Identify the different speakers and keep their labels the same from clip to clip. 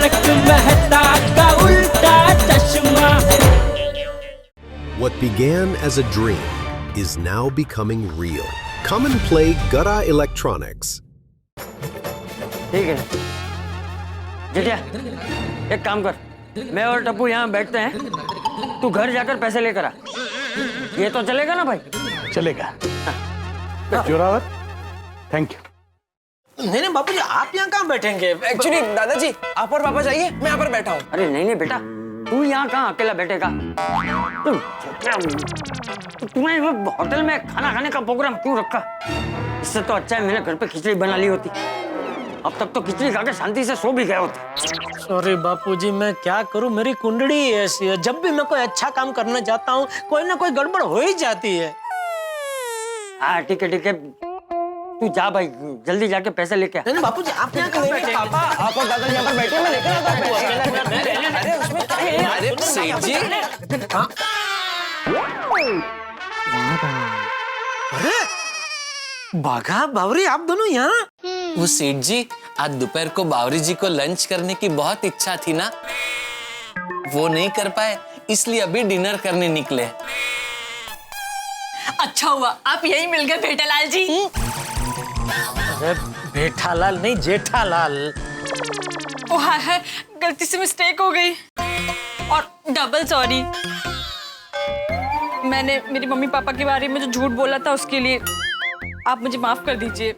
Speaker 1: तारक मेहता का उल्टा चश्मा।
Speaker 2: What began as a dream is now becoming real. Come and play Gada Electronics.
Speaker 3: ठीक है जेठिया, एक काम कर, मैं और टप्पू यहाँ बैठते हैं, तू घर जाकर पैसे लेकर आ। ये तो चलेगा ना भाई?
Speaker 4: चलेगा। Zorawar, thank you.
Speaker 5: नहीं नहीं बापूजी, आप यहाँ कहाँ बैठेंगे?
Speaker 6: एक्चुअली दादाजी आप और पापा जाइए, मैं यहाँ पर बैठा हूँ।
Speaker 3: अरे नहीं नहीं बेटा, तू यहाँ कहाँ अकेला बैठेगा? तूने होटल में खाना खाने का प्रोग्राम क्यों रखा? इससे तो अच्छा है मैंने घर पे खिचड़ी बना ली होती। अब तक तो खिचड़ी खा के शांति से सो भी गए होते।
Speaker 5: सॉरी बापूजी, मैं क्या करूँ, मेरी कुंडली ऐसी है, जब भी मैं कोई अच्छा काम करना चाहता हूँ कोई ना कोई गड़बड़ हो ही जाती है।
Speaker 3: हाँ ठीक है, तू जा भाई, जल्दी जाके पैसे लेके आ।
Speaker 5: नहीं बापूजी, आप यहाँ कहाँ बैठे?
Speaker 6: पापा आप और दादाजी यहाँ पर बैठे, मैं लेकर आता हूँ। अरे उसमें क्या है? अरे सेठ जी,
Speaker 5: अरे बाघा बावरी, आप दोनों यहाँ?
Speaker 6: वो सेठ जी, आज दोपहर को बावरी जी को लंच करने की बहुत इच्छा थी ना, वो नहीं कर पाए, इसलिए अभी डिनर करने निकले।
Speaker 7: अच्छा हुआ आप यही मिल गए बेटालाल जी।
Speaker 5: अरे बेठालाल नहीं, जेठालाल।
Speaker 7: ओ हाय, गलती से मिस्टेक हो गई और डबल सॉरी। मैंने मेरी मम्मी पापा के बारे में जो झूठ बोला था उसके लिए आप मुझे माफ कर दीजिए।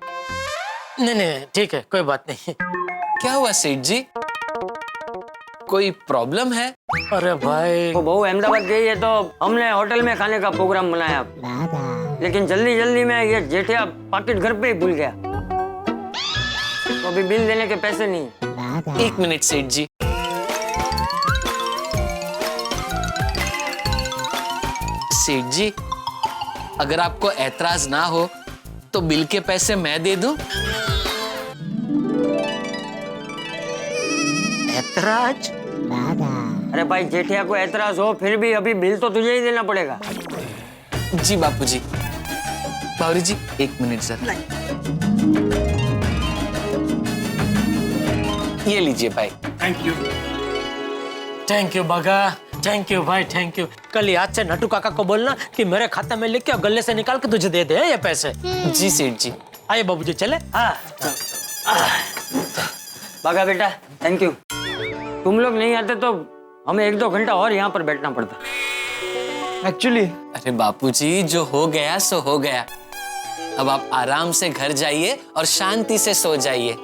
Speaker 5: नहीं नहीं ठीक है, कोई बात नहीं।
Speaker 6: क्या हुआ सेठ जी, कोई प्रॉब्लम है?
Speaker 5: अरे भाई,
Speaker 3: वो बहू अहमदाबाद गई है तो हमने होटल में खाने का प्रोग्राम बनाया, लेकिन जल्दी जल्दी में ये जेठिया पाकिट घर पे ही भूल गया, तो अभी बिल देने के पैसे नहीं।
Speaker 6: एक मिनट सेठ जी, सेठ जी अगर आपको ऐतराज ना हो तो बिल के पैसे मैं दे दूं?
Speaker 5: ऐतराज?
Speaker 3: अरे भाई जेठिया को ऐतराज हो फिर भी अभी बिल तो तुझे ही देना पड़ेगा।
Speaker 6: जी बापूजी। बावरी जी एक मिनट सर, ये लीजिए भाई।
Speaker 5: थैंक यू बागा, थैंक यू भाई, थैंक यू। कल याद से नटू काका को बोलना कि मेरे खाते में लिख के और गले से निकाल के तुझे दे दे ये पैसे।
Speaker 6: जी सेठ जी।
Speaker 5: आइए बाबूजी चले।
Speaker 3: हाँ बागा बेटा, थैंक यू। तुम लोग नहीं आते तो हमें 1-2 घंटा और यहाँ पर बैठना पड़ता।
Speaker 6: एक्चुअली अरे बापूजी, जो हो गया सो हो गया, अब आप आराम से घर जाइए और शांति से सो जाइए।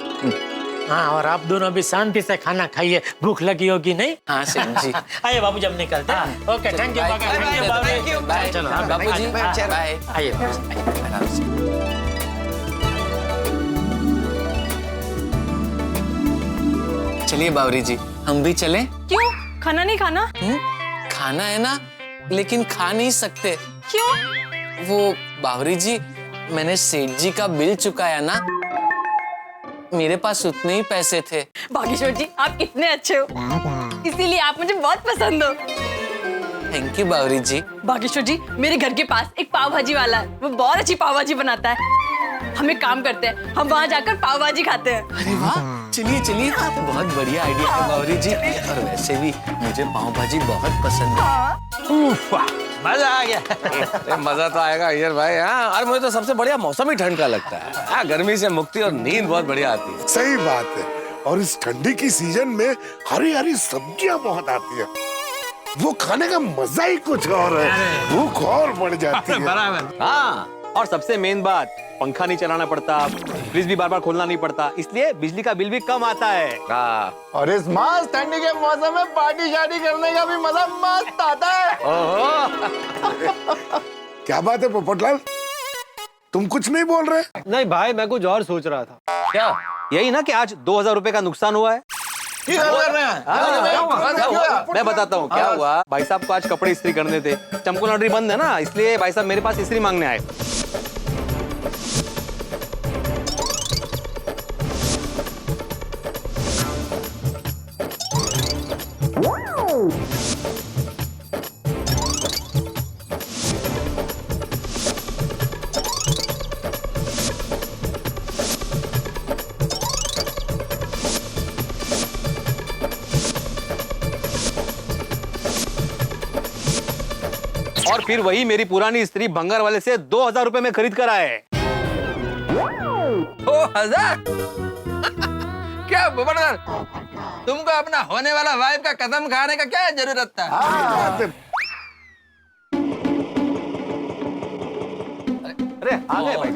Speaker 5: हाँ, और आप दोनों भी शांति से खाना खाइए, भूख लगी होगी नहीं?
Speaker 6: हाँ सेठ जी।
Speaker 5: आइए बाबूजी, हम निकलते हैं। ओके, थैंक यू बागा, थैंक यू बाबा। चलो
Speaker 6: बापूजी, बाय।
Speaker 5: आइए
Speaker 6: आराम से। चलिए बावरी जी, हम भी चलें?
Speaker 7: क्यों, खाना नहीं खाना?
Speaker 6: खाना है ना, लेकिन खा नहीं सकते।
Speaker 7: क्यों?
Speaker 6: वो बावरी जी, मैंने सेठ जी का बिल चुकाया ना, मेरे पास उतने ही पैसे थे।
Speaker 7: बागेश्वर जी, आप इतने अच्छे हो, इसीलिए आप मुझे बहुत पसंद हो।
Speaker 6: थैंक यू बावरी जी।
Speaker 7: बागेश्वर जी, मेरे घर के पास एक पाव भाजी वाला है, वो बहुत अच्छी पाव भाजी बनाता है। हम एक काम करते हैं, हम वहाँ जाकर पाव भाजी खाते हैं।
Speaker 6: अरे वाह, चलिए चलिए, बहुत बढ़िया आइडिया है बावरी जी। और वैसे भी मुझे पाव भाजी बहुत पसंद है।
Speaker 5: मजा आ गया।
Speaker 8: मजा तो आएगा अय्यर भाई। हाँ, और मुझे तो सबसे बढ़िया मौसम ही ठंड का लगता है। हाँ, गर्मी से मुक्ति और नींद बहुत बढ़िया आती है।
Speaker 9: सही बात है। और इस ठंडी की सीजन में हरी हरी सब्जियां बहुत आती है, वो खाने का मजा ही कुछ और है, भूख और बढ़ जाती है।
Speaker 8: बराबर। हाँ, और सबसे मेन बात, पंखा नहीं चलाना पड़ता, फ्रिज भी बार बार खोलना नहीं पड़ता, इसलिए बिजली का बिल भी कम आता है। हाँ।
Speaker 4: और इस मस्त ठंडी के मौसम में पार्टी शादी करने का भी मजा मस्त आता है।
Speaker 8: ओहो।
Speaker 9: क्या बात है पोपटलाल, तुम कुछ नहीं बोल रहे?
Speaker 8: नहीं भाई, मैं कुछ और सोच रहा था। क्या? यही ना कि आज 2000 रुपए का नुकसान हुआ है। मैं बताता हूँ क्या हुआ। भाई साहब को आज कपड़े इस्त्री करने थे, चमको लॉन्ड्री बंद है ना, इसलिए भाई साहब मेरे पास इस्त्री मांगने आए। और फिर वही मेरी पुरानी स्त्री भंगार वाले से 2000 रुपए में खरीद कर आए।
Speaker 10: 2000? क्या पोपटलाल, तुमको अपना होने वाला वाइफ का कदम खाने का क्या जरूरत था?
Speaker 8: अरे आ गए भाई।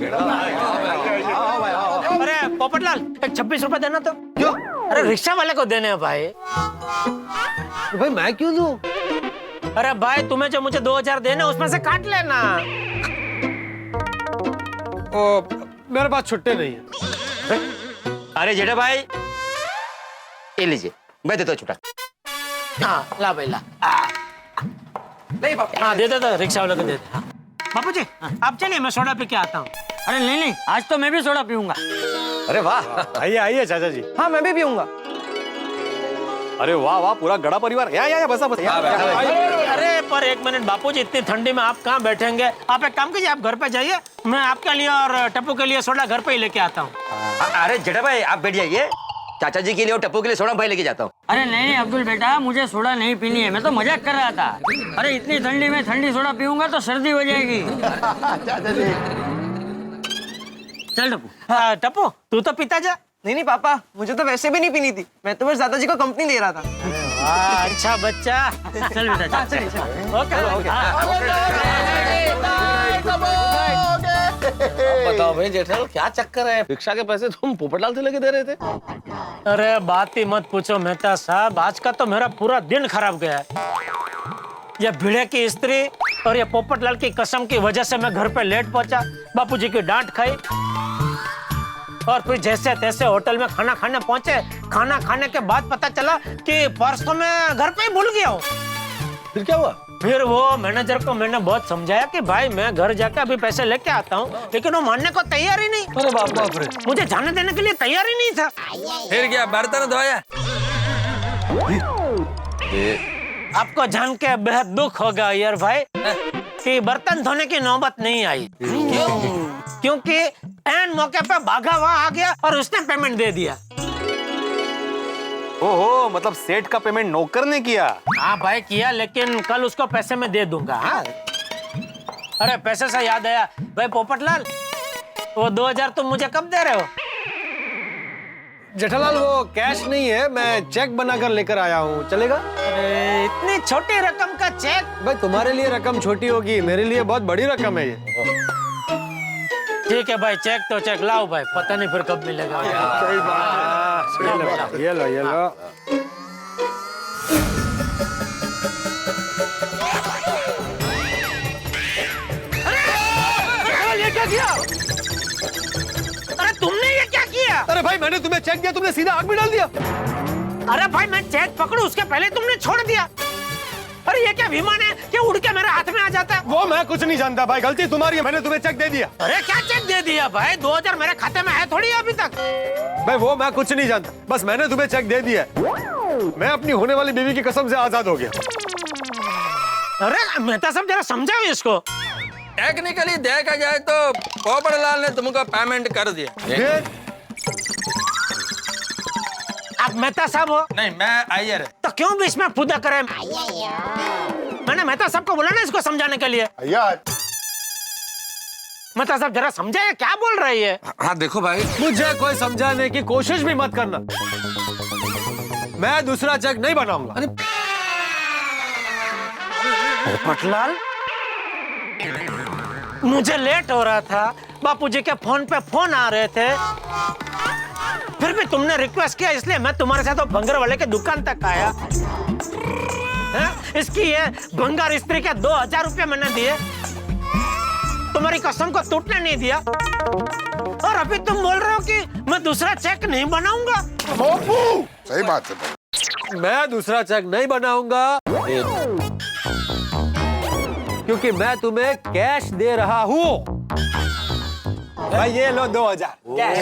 Speaker 5: अरे पोपटलाल, एक 26 रुपए देना तो। क्यों? अरे रिक्शा वाले को देने हैं भाई।
Speaker 8: भाई मैं क्यों दूं?
Speaker 5: अरे भाई तुम्हें जो मुझे 2000 देने उसमें से काट लेना।
Speaker 8: मेरे पास छुट्टे नहीं है।
Speaker 11: अरे जेठा भाई, ये लीजिए, मैं देता हूँ छुट्टा।
Speaker 5: हाँ ला भाई ला।
Speaker 10: नहीं पापा।
Speaker 5: हाँ दे दे, रिक्शा वाले को दे दे। बापू जी आप चलिए, मैं सोडा पी के आता हूँ।
Speaker 3: अरे नहीं, आज तो मैं भी सोडा पीऊंगा।
Speaker 8: अरे वाह, आइए आइए चाचा जी।
Speaker 10: हाँ मैं भी पीऊंगा।
Speaker 8: अरे वाह वाह, पूरा गड़ा परिवार। या बसा बस।
Speaker 5: अरे पर एक मिनट बापू जी, इतनी ठंडी में आप कहाँ बैठेंगे? आप एक काम कीजिए, आप घर पे जाइए, मैं आपके लिए और टप्पू के लिए सोडा घर पे ही लेके आता हूँ।
Speaker 11: अरे जेठा भाई आप बैठ जाइए, चाचा जी के लिए और टप्पू के लिए सोडा भाई लेके जाता हूँ।
Speaker 3: अरे नहीं अब्दुल बेटा, मुझे सोडा नहीं पीनी है, मैं तो मजाक कर रहा था। अरे इतनी ठंडी में ठंडी सोडा पीऊंगा तो सर्दी हो जाएगी। चल टप्पू।
Speaker 5: हाँ टप्पू तू तो पीता जा।
Speaker 10: नहीं पापा, मुझे तो वैसे भी नहीं पीनी थी, मैं तो बस दादाजी को कंपनी दे रहा था।
Speaker 5: वाह अच्छा बच्चा।
Speaker 3: चल बेटा चल।
Speaker 6: बताओ भाई जेठालाल, क्या चक्कर है? रिक्शा के पैसे तुम पोपटलाल से लेके दे रहे थे?
Speaker 5: अरे बात ही मत पूछो मेहता साहब, आज का तो मेरा पूरा दिन खराब गया है। ये भिड़े की स्त्री और ये पोपटलाल की कसम की वजह से मैं घर पे लेट पहुंचा, बापूजी की डांट खाई, और फिर जैसे तैसे होटल में खाना खाने पहुंचे। खाना खाने के बाद पता चला कि पर्स तो मैं घर पे ही भूल गया हूँ।
Speaker 8: फिर क्या हुआ?
Speaker 5: फिर वो मैनेजर को मैंने बहुत समझाया कि भाई मैं घर जाकर अभी पैसे लेके आता हूँ, लेकिन वो मानने को तैयार ही नहीं।
Speaker 8: अरे बाप रे,
Speaker 5: मुझे जाने देने के लिए तैयार ही नहीं था।
Speaker 10: फिर क्या बर्तन धोया?
Speaker 5: आपको जान के बेहद दुख होगा यार भाई कि बर्तन धोने की नौबत नहीं आई। क्योंकि एन मौके पे भागा वहाँ आ गया और उसने पेमेंट दे दिया।
Speaker 8: ओहो, मतलब सेठ का पेमेंट नौकर ने किया?
Speaker 5: हाँ भाई किया, लेकिन कल उसको पैसे में दे दूंगा। हाँ? अरे पैसे से याद आया भाई पोपटलाल, वो 2000 तुम मुझे कब दे रहे हो?
Speaker 8: जेठालाल वो कैश नहीं है, मैं चेक बनाकर लेकर आया हूँ, चलेगा?
Speaker 5: अरे इतनी छोटी रकम का चेक?
Speaker 8: भाई तुम्हारे लिए रकम छोटी होगी, मेरे लिए बहुत बड़ी रकम है ये।
Speaker 5: ठीक है भाई, चेक तो चेक लाओ भाई, पता नहीं फिर कब मिलेगा।
Speaker 8: सही बात। ये लो ये लो।
Speaker 5: ये क्या किया? अरे तुमने ये क्या किया?
Speaker 8: अरे भाई मैंने तुम्हें चेक दिया, तुमने सीधा आग में डाल दिया।
Speaker 5: अरे भाई मैं चेक पकड़ू उसके पहले तुमने छोड़ दिया। अरे ये क्या विमान है कि उड़ के मेरे हाथ में आ जाता है?
Speaker 8: वो मैं कुछ नहीं जानता भाई, गलती तुम्हारी है, मैंने तुम्हें चेक दे दिया।
Speaker 5: अरे क्या चेक दे दिया भाई? 2000 मेरे खाते में है थोड़ी अभी तक।
Speaker 8: भाई वो मैं कुछ नहीं जानता, बस मैंने तुम्हें चेक दे दिया। मैं अपनी होने वाली बीवी की कसम से आजाद हो गया।
Speaker 5: अरे मेहता साहब जरा समझाओ इसको।
Speaker 10: टेक्निकली देखा जाए तो पोपटलाल ने तुमको पेमेंट कर दिया।
Speaker 5: आप मेहता साहब हो?
Speaker 10: नहीं मैं आयर।
Speaker 5: तो क्यों बीच में फुदा करे? मैंने मेहता साहब को बोला ना इसको समझाने के लिए। मेहता साहब जरा समझाइए, क्या बोल रही है?
Speaker 10: हाँ देखो भाई,
Speaker 8: मुझे कोई समझाने की कोशिश भी मत करना, मैं दूसरा चेक नहीं बनाऊंगा।
Speaker 5: पोपटलाल मुझे लेट हो रहा था, बापूजी के फोन पे फोन आ रहे थे, फिर भी तुमने रिक्वेस्ट किया इसलिए मैं तुम्हारे साथ भंगार वाले के दुकान तक आया। इसकी ये भंगार स्त्री के 2000 रुपये मैंने दिए, तुम्हारी कसम को टूटने नहीं दिया, और अभी तुम बोल रहे हो कि मैं दूसरा चेक नहीं बनाऊंगा।
Speaker 9: सही बात है,
Speaker 8: मैं दूसरा चेक नहीं बनाऊंगा क्योंकि मैं तुम्हें कैश दे रहा हूँ। भाई ये लो 2000 कैश।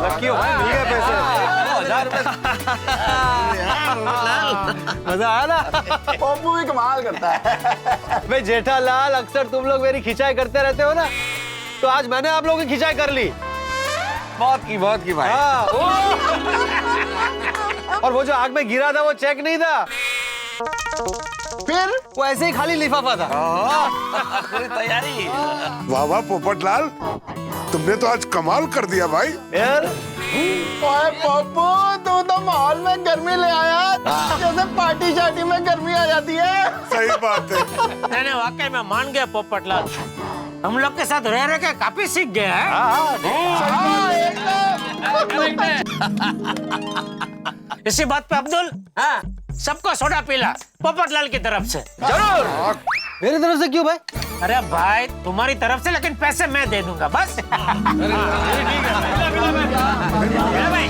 Speaker 8: लकी हो भाई, मिल गए पैसे। 2000 मजा आया ना?
Speaker 4: पप्पू भी कमाल करता है।
Speaker 8: भाई जेठालाल, अक्सर तुम लोग मेरी खिंचाई करते रहते हो ना, तो आज मैंने आप लोगों की खिंचाई कर ली।
Speaker 10: बहुत की भाई।
Speaker 8: हाँ। और वो जो आग में गिरा था वो चेक नहीं था,
Speaker 4: फिर
Speaker 8: वो ऐसे ही खाली लिफाफा था।
Speaker 11: पूरी तैयारी।
Speaker 9: वाह वाह पोपटलाल, तुमने तो आज कमाल कर दिया भाई।
Speaker 8: यार
Speaker 4: ओए पप्पू, तू तो माहौल में गर्मी ले आया, जैसे पार्टी शार्टी में गर्मी आ जाती है।
Speaker 9: सही बात है।
Speaker 5: मैंने वाकई में मान गया पोपटलाल, हम लोग के साथ रह रहे के काफी सीख गए हैं।
Speaker 4: हाँ, एकदम।
Speaker 5: इसी बात पे अब्दुल, हाँ, सबको सोडा पिला पोपटलाल की तरफ से।
Speaker 8: जरूर। मेरी तरफ से क्यों भाई?
Speaker 5: अरे भाई तुम्हारी तरफ से, लेकिन पैसे मैं दे दूंगा बस। ठीक है भाई।